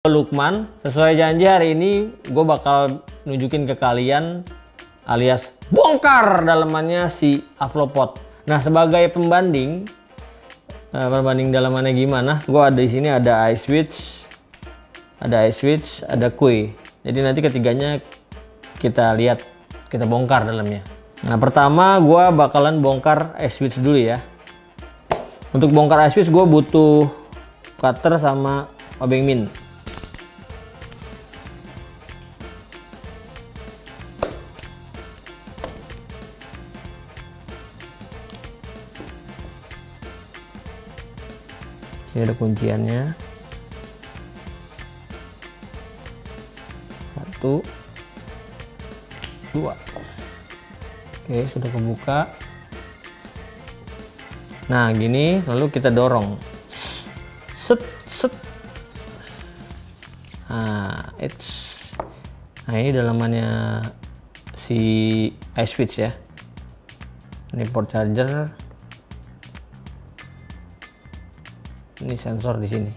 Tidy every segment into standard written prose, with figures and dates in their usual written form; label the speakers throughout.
Speaker 1: Lukman, sesuai janji hari ini gue bakal nunjukin ke kalian alias bongkar dalamannya si Avlopod. Nah, sebagai pembanding dalamannya gimana? Gue ada di sini ada iSwitch, ada Qi. Jadi nanti ketiganya kita lihat, kita bongkar dalamnya. Nah, pertama gue bakalan bongkar iSwitch dulu ya. Untuk bongkar iSwitch gue butuh cutter sama obeng min. Ini ada kunciannya. 1, 2. Oke, sudah kebuka. Nah, gini, lalu kita dorong. Set, set. Nah, ini dalamannya si iSwitch ya. Ini port charger. Ini sensor di sini.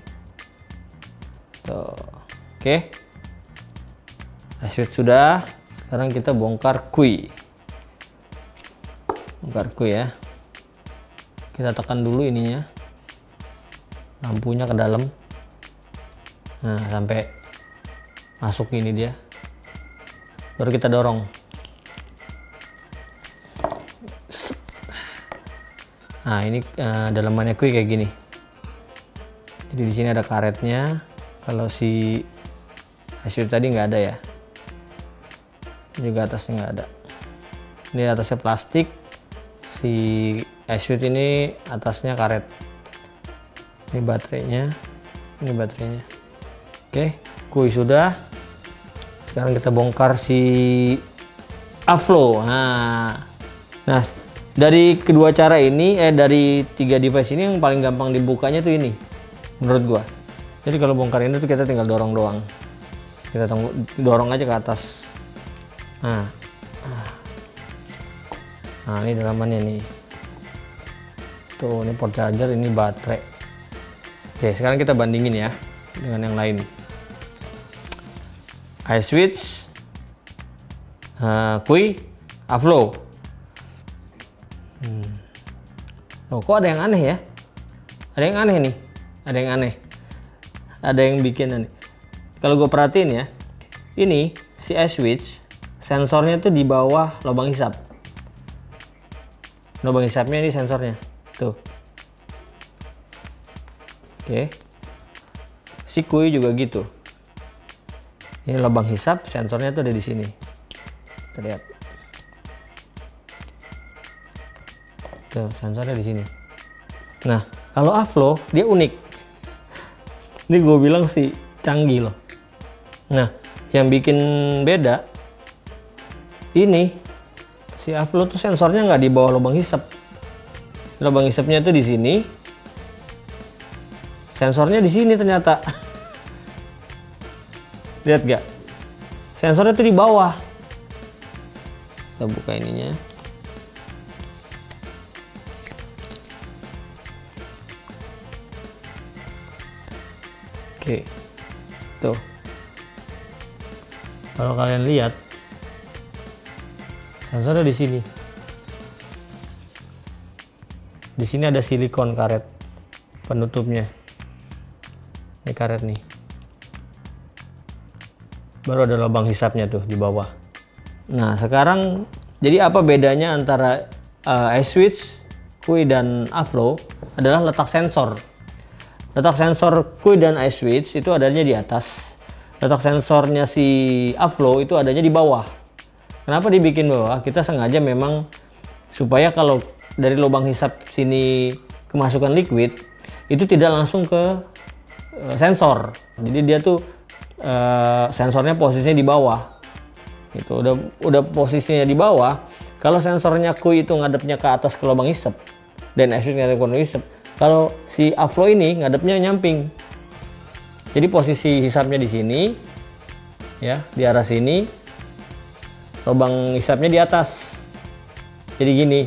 Speaker 1: Tuh. Oke. iSwitch sudah. Sekarang kita bongkar Qi. Bongkar Qi ya. Kita tekan dulu ininya. Lampunya ke dalam. Nah, sampai masuk ini dia. Baru kita dorong. Nah, ini dalamannya Qi kayak gini. Jadi di sini ada karetnya. Kalau si iSwitch tadi nggak ada ya. Juga atasnya nggak ada. Ini atasnya plastik. Si iSwitch ini atasnya karet. Ini baterainya. Ini baterainya. Oke, Qi sudah. Sekarang kita bongkar si Avlo. Nah, dari kedua cara ini, dari 3 device ini yang paling gampang dibukanya tuh ini. Menurut gua. Jadi kalau bongkar ini tuh kita tinggal dorong doang. Kita dorong aja ke atas. Nah, ini dalamannya nih. Tuh, ini port charger, ini baterai. Oke, sekarang kita bandingin ya dengan yang lain. iSwitch, Qi, Avlo. Loh, kok ada yang aneh ya? Ada yang aneh nih. Ada yang aneh. Ada yang bikin aneh. Kalau gue perhatiin ya, ini si iSwitch sensornya tuh di bawah lubang hisap. Lubang hisapnya ini sensornya. Tuh. Oke. Si Qi juga gitu. Ini lubang hisap, sensornya tuh ada di sini. Terlihat. Tuh, sensornya di sini. Nah, kalau Avlo dia unik. Ini gue bilang sih canggih loh. Nah, yang bikin beda ini si Avlo tuh sensornya nggak di bawah lubang hisap. Lubang hisapnya tuh di sini. Sensornya di sini ternyata. Lihat gak? Sensornya tuh di bawah. Kita buka ininya. Oke, tuh. Kalau kalian lihat, sensornya di sini. Di sini ada silikon karet penutupnya. Ini karet nih. Baru ada lubang hisapnya tuh di bawah. Nah, sekarang jadi apa bedanya antara iSwitch, Qi dan Avlo adalah letak sensor. Letak sensor Qi dan iSwitch itu adanya di atas. Letak sensornya si Avlo itu adanya di bawah. Kenapa dibikin bawah? Kita sengaja memang supaya kalau dari lubang hisap sini kemasukan liquid itu tidak langsung ke sensor. Jadi dia tuh sensornya posisinya di bawah. Itu udah posisinya di bawah. Kalau sensornya Qi itu ngadepnya ke atas ke lubang hisap dan iSwitch ngadep ke lubang hisap. Kalau si Avlo ini ngadepnya nyamping. Jadi posisi hisapnya di sini, ya, di arah sini, lubang hisapnya di atas. Jadi gini.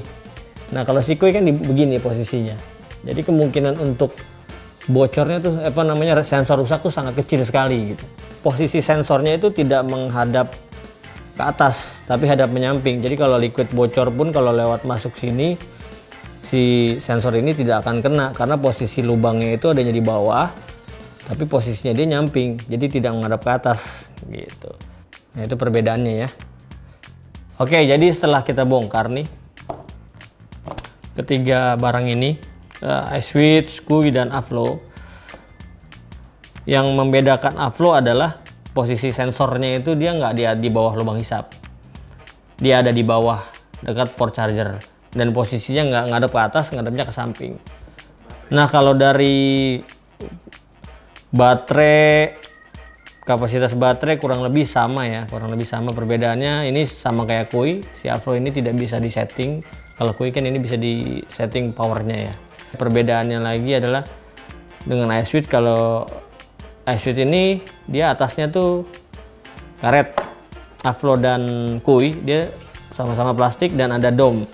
Speaker 1: Nah, kalau si Qi kan begini posisinya. Jadi kemungkinan untuk bocornya tuh sensor rusak tuh sangat kecil sekali gitu. Posisi sensornya itu tidak menghadap ke atas tapi hadap menyamping. Jadi kalau liquid bocor pun kalau lewat masuk sini, si sensor ini tidak akan kena karena posisi lubangnya itu adanya di bawah tapi posisinya dia nyamping, jadi tidak menghadap ke atas gitu. Nah itu perbedaannya ya. Oke, jadi setelah kita bongkar nih ketiga barang ini, iSwitch, Kui, dan Avlo. Yang membedakan Avlo adalah posisi sensornya itu dia nggak di bawah lubang hisap, dia ada di bawah dekat port charger, dan posisinya nggak ngadep ke atas, ngadepnya ke samping. Nah kalau dari baterai, kapasitas baterai kurang lebih sama ya, kurang lebih sama. Perbedaannya ini sama kayak Kui, si Avlo ini tidak bisa disetting. Kalau Kui kan ini bisa disetting powernya ya. Perbedaannya lagi adalah dengan iSwitch, kalau iSwitch ini dia atasnya tuh karet. Avlo dan Kui dia sama-sama plastik dan ada dome.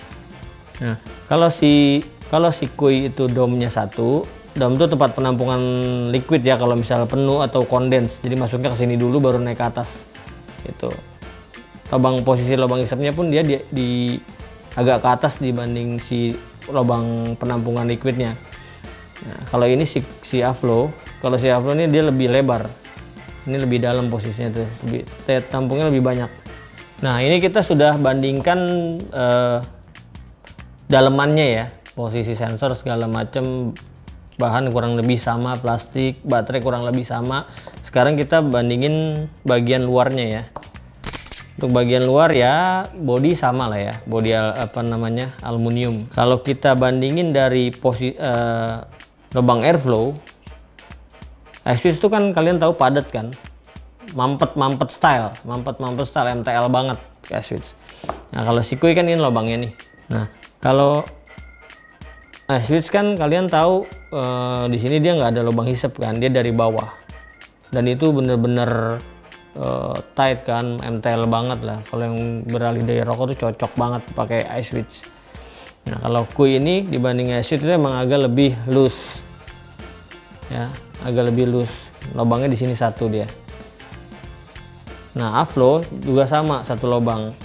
Speaker 1: Nah, kalau si Kui itu dome-nya satu, dome itu tempat penampungan liquid ya kalau misalnya penuh atau kondens. Jadi masuknya ke sini dulu baru naik ke atas. Gitu. Posisi lubang hisapnya pun dia di agak ke atas dibanding si lubang penampungan liquidnya. Nah, kalau ini si Avlo, kalau si Avlo ini dia lebih lebar. Ini lebih dalam posisinya tuh, tampungnya lebih banyak. Nah, ini kita sudah bandingkan dalemannya ya, posisi sensor segala macam, bahan kurang lebih sama, plastik, baterai kurang lebih sama. Sekarang kita bandingin bagian luarnya ya. Untuk bagian luar ya body sama lah ya, body aluminium. Kalau kita bandingin dari lubang airflow, iSwitch itu kan kalian tahu padat kan, mampet style MTL banget iSwitch. Nah kalau si Kui kan ini lubangnya nih. Nah kalau iSwitch kan kalian tahu di sini dia nggak ada lubang hisap kan, dia dari bawah, dan itu bener-bener tight kan, MTL banget lah. Kalau yang beralih dari rokok tuh cocok banget pakai iSwitch. Nah kalau Kui ini dibanding iSwitch itu emang agak lebih loose ya, agak lebih loose. Lubangnya di sini satu dia. Nah Avlo juga sama, satu lubang.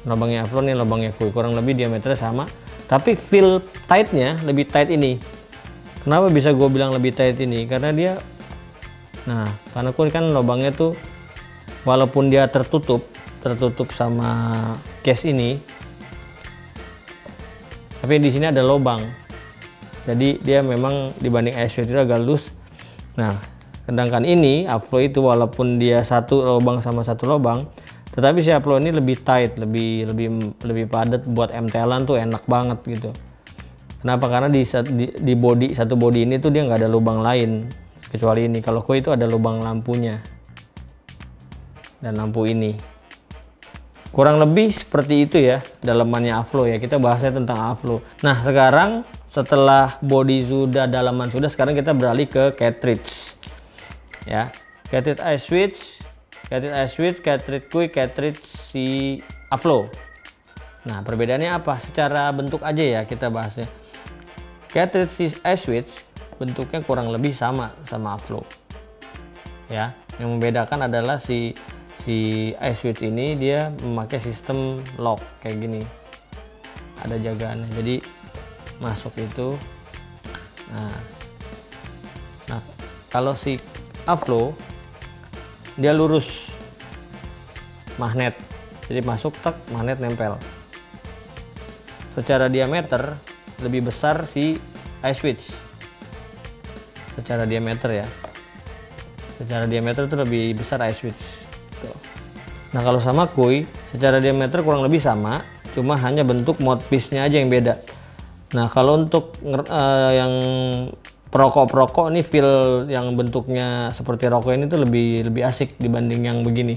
Speaker 1: Lubangnya Avlo nih, lubangnya Kui kurang lebih diameternya sama, tapi feel tightnya lebih tight ini. Kenapa bisa gue bilang lebih tight ini? Karena dia karena Kui kan lubangnya tuh walaupun dia tertutup sama case ini, tapi di sini ada lubang. Jadi dia memang dibanding iSwitch itu agak loose. Nah, sedangkan ini Avlo itu walaupun dia satu lubang sama satu lubang, tetapi si Avlo ini lebih tight, lebih padat, buat MTL-an tuh enak banget gitu. Kenapa? Karena di body, satu body ini tuh dia nggak ada lubang lain kecuali ini. Kalau Kui itu ada lubang lampunya dan lampu ini. Kurang lebih seperti itu ya dalamannya Avlo ya. Kita bahasnya tentang Avlo. Nah sekarang setelah body sudah, dalaman sudah, sekarang kita beralih ke cartridge ya. Cartridge iSwitch, cartridge Kui, cartridge si Avlo. Nah perbedaannya apa? Secara bentuk aja ya kita bahasnya. Cartridge si iSwitch bentuknya kurang lebih sama Avlo ya. Yang membedakan adalah si iSwitch ini dia memakai sistem lock kayak gini, ada jagaannya, jadi masuk itu. Nah kalau si Avlo dia lurus, magnet, jadi masuk tak, magnet nempel. Secara diameter lebih besar si iSwitch, secara diameter ya, secara diameter itu lebih besar iSwitch. Nah kalau sama Kui secara diameter kurang lebih sama, cuma hanya bentuk mouthpiece-nya aja yang beda. Nah kalau untuk yang perokok ini feel yang bentuknya seperti rokok ini tuh lebih asik dibanding yang begini.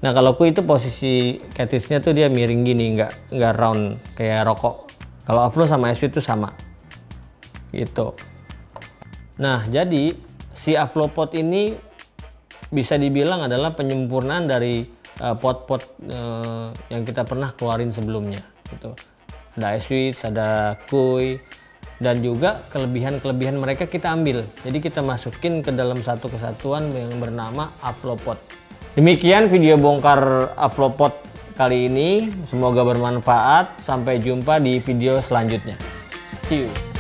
Speaker 1: Nah kalau Kui itu posisi cartridge-nya tuh dia miring gini, nggak round kayak rokok. Kalau Avlo sama iSwitch itu sama gitu. Nah jadi si Avlo Pot ini bisa dibilang adalah penyempurnaan dari pot-pot yang kita pernah keluarin sebelumnya gitu. Ada iSwitch, ada Kui, dan juga kelebihan-kelebihan mereka kita ambil. Jadi kita masukin ke dalam satu kesatuan yang bernama Avlopod. Demikian video bongkar Avlopod kali ini, semoga bermanfaat. Sampai jumpa di video selanjutnya. See you.